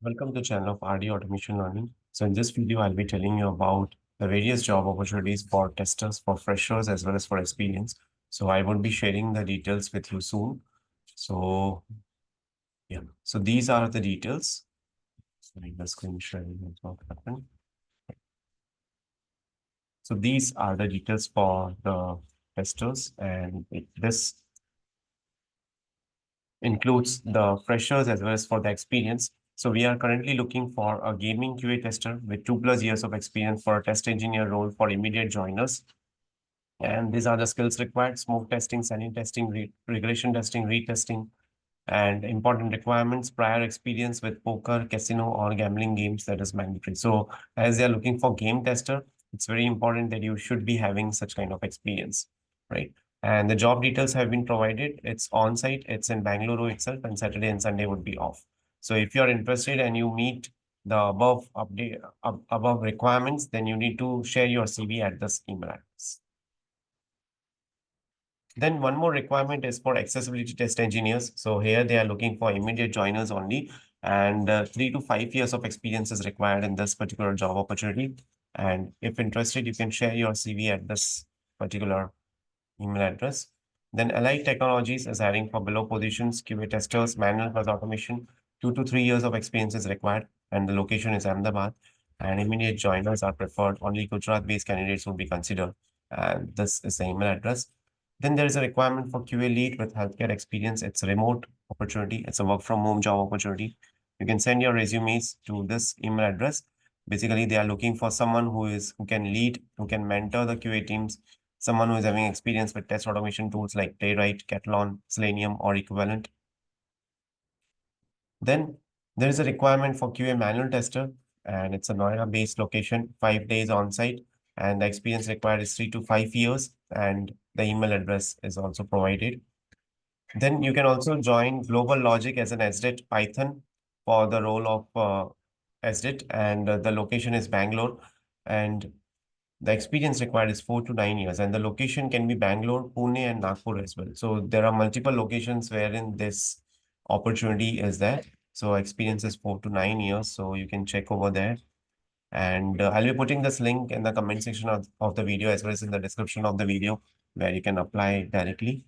Welcome to the channel of RD Automation Learning. So in this video, I'll be telling you about the various job opportunities for testers, for freshers, as well as for experience. So I will be sharing the details with you soon. So yeah, so these are the details. Sorry, the screen sharing has not happened. So these are the details for the testers, and this includes the freshers as well as for the experience. So we are currently looking for a gaming QA tester with 2+ years of experience for a test engineer role for immediate joiners. And these are the skills required: smoke testing, sanity testing, regression testing, retesting, and important requirements: prior experience with poker, casino, or gambling games. That is mandatory. So as they are looking for game tester, it's very important that you should be having such kind of experience, right? And the job details have been provided. It's on-site, it's in Bangalore itself, and Saturday and Sunday would be off. So if you're interested and you meet the above requirements, then you need to share your CV at this email address. Then one more requirement is for accessibility test engineers. So here they are looking for immediate joiners only, and 3 to 5 years of experience is required in this particular job opportunity. And if interested, you can share your CV at this particular email address. Then Allied Technologies is hiring for below positions: QA testers, manual plus automation. 2 to 3 years of experience is required, and the location is Ahmedabad. And immediate joiners are preferred. Only Gujarat-based candidates will be considered. And this is the email address. Then there is a requirement for QA lead with healthcare experience. It's a remote opportunity. It's a work from home job opportunity. You can send your resumes to this email address. Basically, they are looking for someone who can lead, who can mentor the QA teams, someone who is having experience with test automation tools like Playwright, Catalan, Selenium, or equivalent. Then there is a requirement for QA manual tester, and it's a Noida-based location, 5 days on site, and the experience required is 3 to 5 years, and the email address is also provided. Then you can also join Global Logic as an SDET Python for the role of SDET, and the location is Bangalore, and the experience required is 4 to 9 years, and the location can be Bangalore, Pune, and Nagpur as well. So there are multiple locations wherein this opportunity is there. So experience is 4 to 9 years, so you can check over there. And I'll be putting this link in the comment section of the video as well as in the description of the video where you can apply directly.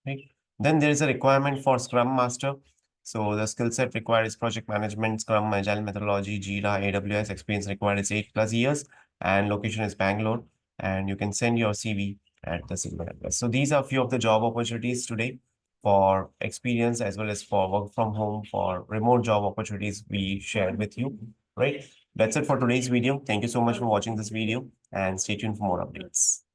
Right. Then there is a requirement for Scrum Master. So the skill set required is project management, Scrum, Agile methodology, Jira, AWS. Experience required is 8+ years, and location is Bangalore. And you can send your CV at the email address. So these are a few of the job opportunities today for experience as well as for work from home, for remote job opportunities we shared with you. Right. That's it for today's video. Thank you so much for watching this video, and stay tuned for more updates.